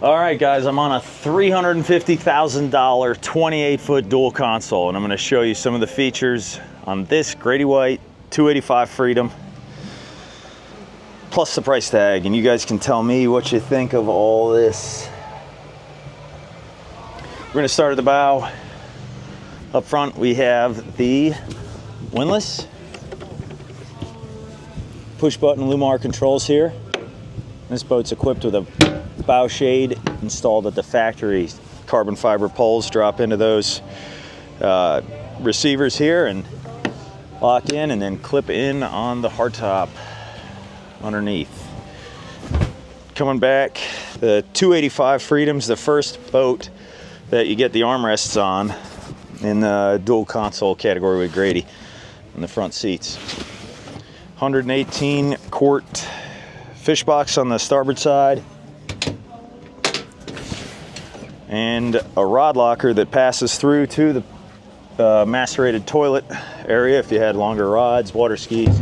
All right, guys, I'm on a $350,000 28-foot dual console, and I'm going to show you some of the features on this Grady White 285 Freedom, plus the price tag, and you guys can tell me what you think of all this. We're going to start at the bow. Up front, we have the windlass, push-button Lumar controls here. This boat's equipped with a bow shade installed at the factory. Carbon fiber poles drop into those receivers here and lock in, and then clip in on the hardtop underneath. Coming back, the 285 Freedom's the first boat that you get the armrests on in the dual console category with Grady in the front seats. 118 quart fish box on the starboard side, and a rod locker that passes through to the macerated toilet area if you had longer rods, water skis,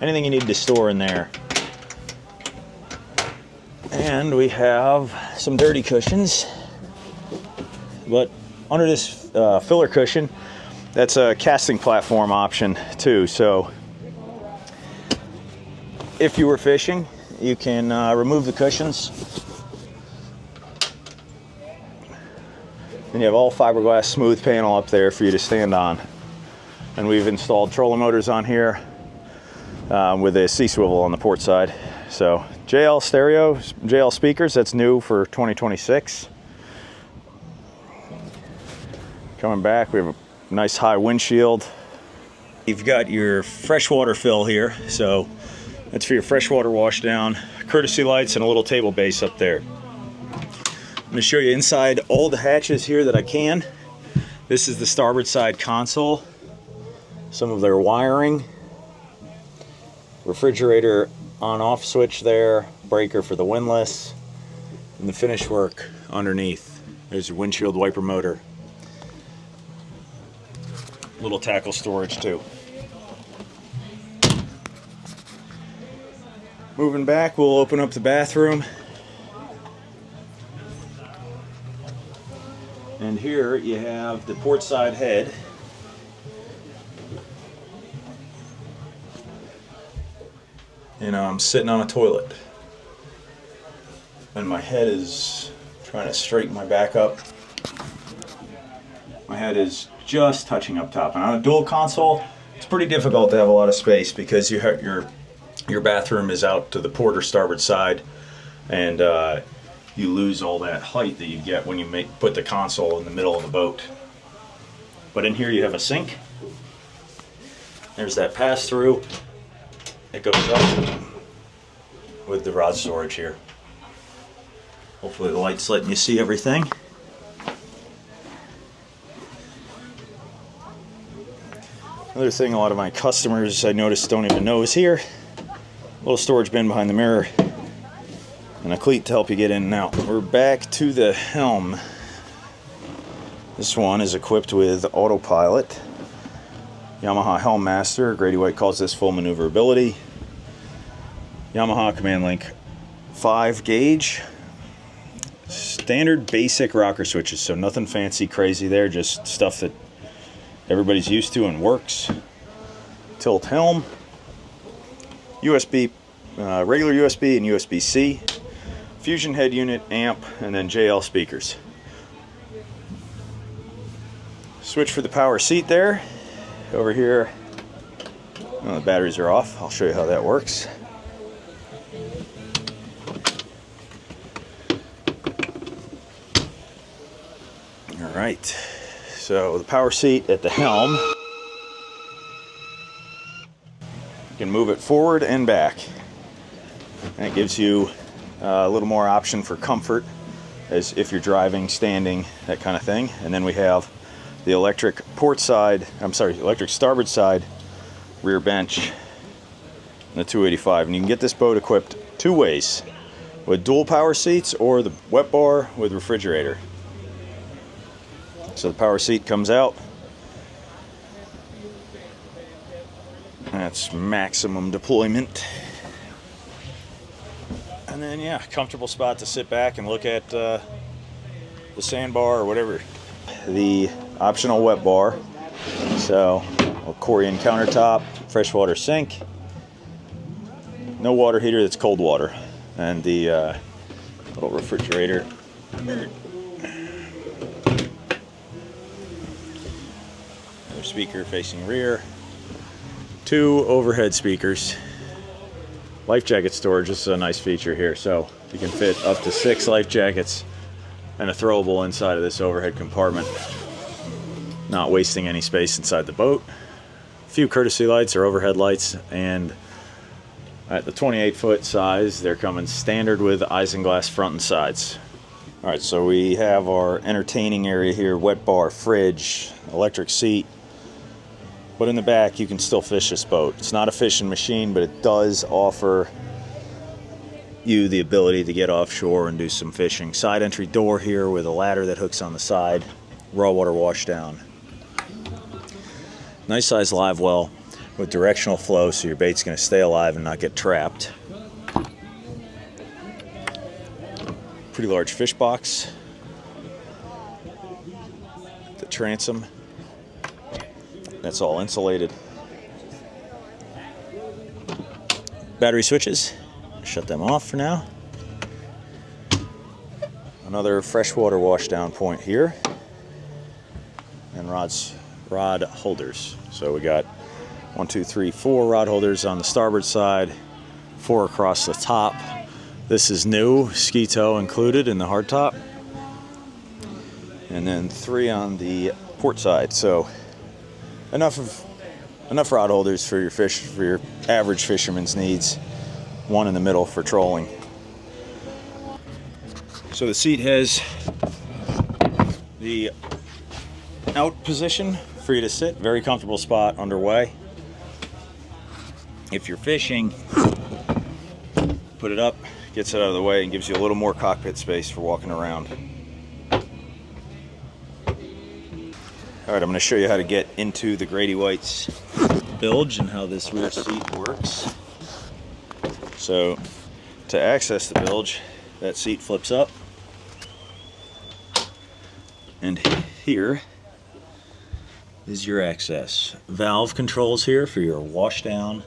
anything you need to store in there. And we have some dirty cushions, but under this filler cushion, that's a casting platform option too. So if you were fishing, you can remove the cushions. And you have all fiberglass smooth panel up there for you to stand on. And we've installed trolling motors on here with a C-swivel on the port side. So JL stereo, JL speakers, that's new for 2026. Coming back, we have a nice high windshield. You've got your freshwater fill here, so that's for your freshwater wash down, courtesy lights, and a little table base up there. I'm going to show you inside all the hatches here that I can. This is the starboard side console, some of their wiring, refrigerator on-off switch there, breaker for the windlass, and the finish work underneath. There's your windshield wiper motor. Little tackle storage too. Moving back, we'll open up the bathroom. And here you have the port side head. And I'm sitting on a toilet. And my head is trying to straighten my back up. My head is just touching up top. And on a dual console, it's pretty difficult to have a lot of space because you have your bathroom is out to the port or starboard side, and you lose all that height that you get when you put the console in the middle of the boat. But in here you have a sink. There's that pass-through. It goes up with the rod storage here. Hopefully the light's letting you see everything. Another thing a lot of my customers I noticed don't even know is here. A little storage bin behind the mirror and a cleat to help you get in and out. We're back to the Helm. This one is equipped with autopilot. Yamaha Helm Master. Grady White calls this full maneuverability. Yamaha Command Link 5 gauge. Standard basic rocker switches, so nothing fancy crazy there, just stuff that everybody's used to and works. Tilt helm. USB, regular USB and USB-C, fusion head unit, amp, and then JL speakers. Switch for the power seat there. Over here, the batteries are off. I'll show you how that works. All right, so the power seat at the helm. You can move it forward and back. And it gives you a little more option for comfort, as if you're driving, standing, that kind of thing. And then we have the electric electric starboard side rear bench in the 285. And you can get this boat equipped two ways, with dual power seats or the wet bar with refrigerator. So the power seat comes out. That's maximum deployment. And And then, yeah, comfortable spot to sit back and look at the sandbar or whatever. The optional wet bar. So, a Corian countertop, freshwater sink. No water heater, that's cold water. And the little refrigerator. Another speaker facing rear. 2 overhead speakers. Life jacket storage, this is a nice feature here. So you can fit up to 6 life jackets and a throwable inside of this overhead compartment. Not wasting any space inside the boat. A few courtesy lights or overhead lights, and at the 28-foot size, they're coming standard with isinglass front and sides. All right, so we have our entertaining area here, wet bar, fridge, electric seat. But in the back, you can still fish this boat. It's not a fishing machine, but it does offer you the ability to get offshore and do some fishing. Side entry door here with a ladder that hooks on the side. Raw water wash down. Nice size live well with directional flow, so your bait's going to stay alive and not get trapped. Pretty large fish box. The transom. That's all insulated. Battery switches. Shut them off for now. Another freshwater washdown point here. And rod holders. So we got 1, 2, 3, 4 rod holders on the starboard side, 4 across the top. This is new, ski tow included in the hardtop. And then 3 on the port side. So enough rod holders for your fish, for your average fisherman's needs. 1 in the middle for trolling. So the seat has the out position for you to sit. Very comfortable spot underway. If you're fishing, put it up, gets it out of the way, and gives you a little more cockpit space for walking around. All right, I'm going to show you how to get into the Grady White's bilge and how this rear seat works. So, to access the bilge, that seat flips up. And here is your access. Valve controls here for your washdown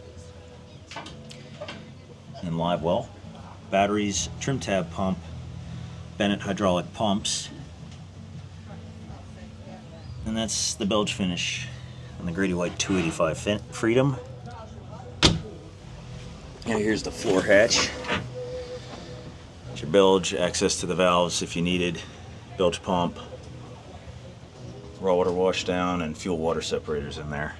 and live well. Batteries, trim tab pump, Bennett hydraulic pumps. And that's the bilge finish on the Grady White 285 Freedom. And here's the floor hatch. It's your bilge, access to the valves if you needed, bilge pump, raw water washdown, and fuel water separators in there.